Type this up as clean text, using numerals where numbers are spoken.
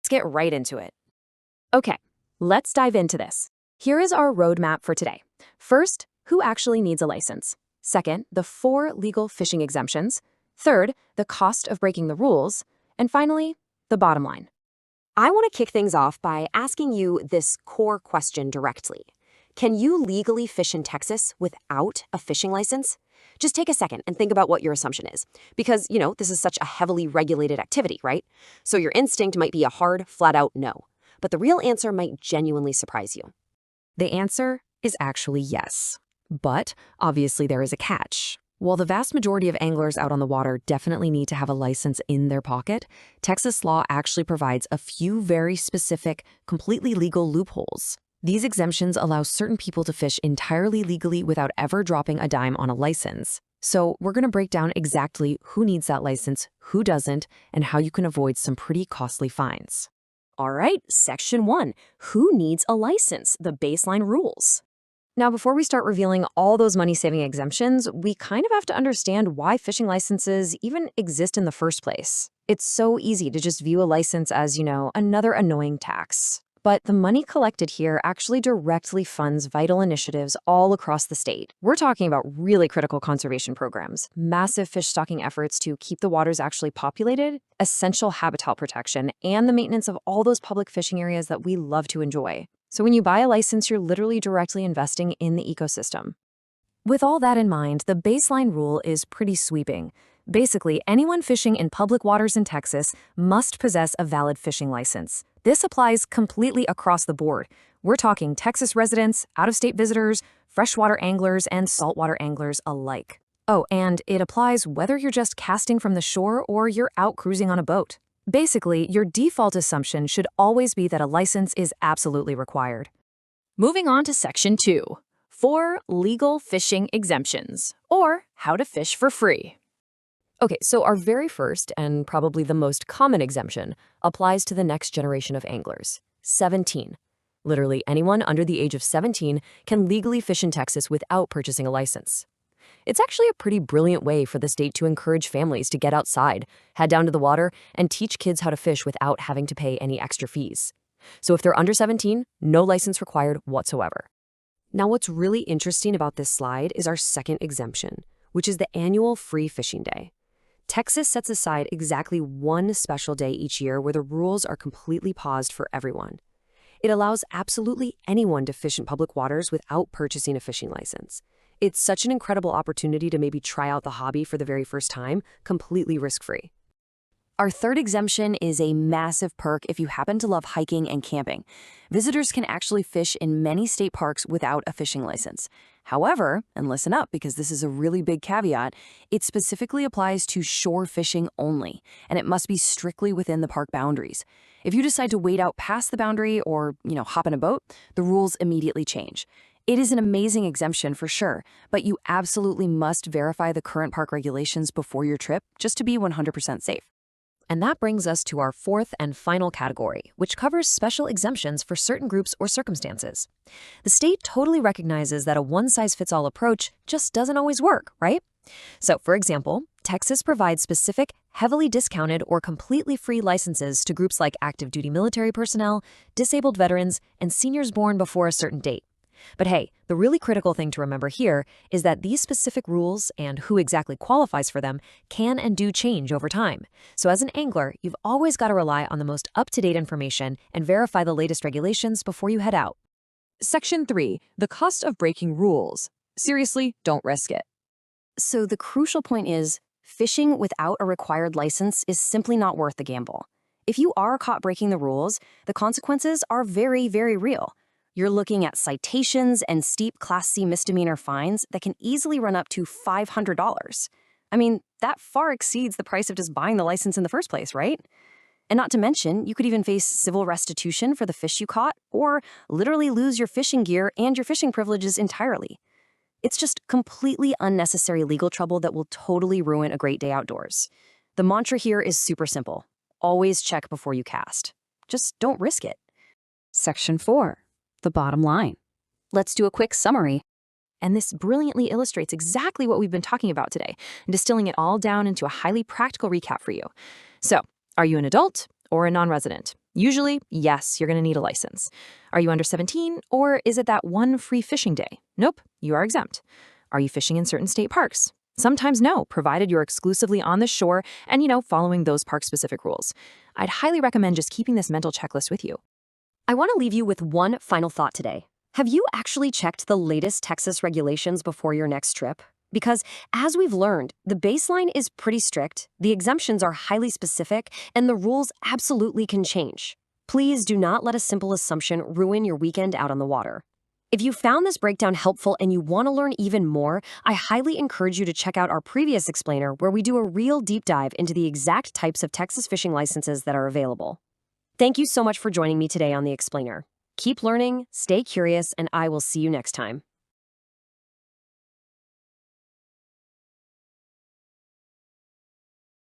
Let's get right into it. Okay, let's dive into this. Here is our roadmap for today. First, who actually needs a license? Second, the 4 legal fishing exemptions. Third, the cost of breaking the rules. And finally, the bottom line. I want to kick things off by asking you this core question directly. Can you legally fish in Texas without a fishing license? Just take a second and think about what your assumption is. Because, this is such a heavily regulated activity, right? So your instinct might be a hard, flat-out no. But the real answer might genuinely surprise you. The answer is actually yes. But obviously there is a catch. While the vast majority of anglers out on the water definitely need to have a license in their pocket, Texas law actually provides a few very specific, completely legal loopholes. These exemptions allow certain people to fish entirely legally without ever dropping a dime on a license. So we're going to break down exactly who needs that license, who doesn't, and how you can avoid some pretty costly fines. All right, Section 1. Who needs a license? The baseline rules. Now, before we start revealing all those money-saving exemptions, we kind of have to understand why fishing licenses even exist in the first place. It's so easy to just view a license as, another annoying tax. But the money collected here actually directly funds vital initiatives all across the state. We're talking about really critical conservation programs, massive fish stocking efforts to keep the waters actually populated, essential habitat protection, and the maintenance of all those public fishing areas that we love to enjoy. So when you buy a license, you're literally directly investing in the ecosystem. With all that in mind, the baseline rule is pretty sweeping. Basically, anyone fishing in public waters in Texas must possess a valid fishing license. This applies completely across the board. We're talking Texas residents, out-of-state visitors, freshwater anglers, and saltwater anglers alike. Oh, and it applies whether you're just casting from the shore or you're out cruising on a boat. Basically, your default assumption should always be that a license is absolutely required. Moving on to Section 2, 4 legal fishing exemptions, or how to fish for free. Okay, so our very first and probably the most common exemption applies to the next generation of anglers, 17. Literally anyone under the age of 17 can legally fish in Texas without purchasing a license. It's actually a pretty brilliant way for the state to encourage families to get outside, head down to the water, and teach kids how to fish without having to pay any extra fees. So if they're under 17, no license required whatsoever. Now, what's really interesting about this slide is our second exemption, which is the annual free fishing day. Texas sets aside exactly one special day each year where the rules are completely paused for everyone. It allows absolutely anyone to fish in public waters without purchasing a fishing license. It's such an incredible opportunity to maybe try out the hobby for the very first time, completely risk-free. Our third exemption is a massive perk if you happen to love hiking and camping. Visitors can actually fish in many state parks without a fishing license. However, and listen up because this is a really big caveat, it specifically applies to shore fishing only, and it must be strictly within the park boundaries. If you decide to wade out past the boundary or, hop in a boat, the rules immediately change. It is an amazing exemption for sure, but you absolutely must verify the current park regulations before your trip just to be 100% safe. And that brings us to our fourth and final category, which covers special exemptions for certain groups or circumstances. The state totally recognizes that a one-size-fits-all approach just doesn't always work, right? So, for example, Texas provides specific, heavily discounted or completely free licenses to groups like active duty military personnel, disabled veterans, and seniors born before a certain date. But hey, the really critical thing to remember here is that these specific rules and who exactly qualifies for them can and do change over time. So as an angler, you've always got to rely on the most up-to-date information and verify the latest regulations before you head out. Section 3, the cost of breaking rules. Seriously, don't risk it. So the crucial point is, fishing without a required license is simply not worth the gamble. If you are caught breaking the rules, the consequences are very, very real. You're looking at citations and steep Class C misdemeanor fines that can easily run up to $500. I mean, that far exceeds the price of just buying the license in the first place, right? And not to mention, you could even face civil restitution for the fish you caught, or literally lose your fishing gear and your fishing privileges entirely. It's just completely unnecessary legal trouble that will totally ruin a great day outdoors. The mantra here is super simple. Always check before you cast. Just don't risk it. Section 4. The bottom line. Let's do a quick summary. And this brilliantly illustrates exactly what we've been talking about today, distilling it all down into a highly practical recap for you. So, are you an adult or a non-resident? Usually, yes, you're going to need a license. Are you under 17, or is it that one free fishing day? Nope, you are exempt. Are you fishing in certain state parks? Sometimes no, provided you're exclusively on the shore and, following those park-specific rules. I'd highly recommend just keeping this mental checklist with you. I want to leave you with one final thought today. Have you actually checked the latest Texas regulations before your next trip? Because, as we've learned, the baseline is pretty strict, the exemptions are highly specific, and the rules absolutely can change. Please do not let a simple assumption ruin your weekend out on the water. If you found this breakdown helpful and you want to learn even more, I highly encourage you to check out our previous explainer where we do a real deep dive into the exact types of Texas fishing licenses that are available. Thank you so much for joining me today on The Explainer. Keep learning, stay curious, and I will see you next time.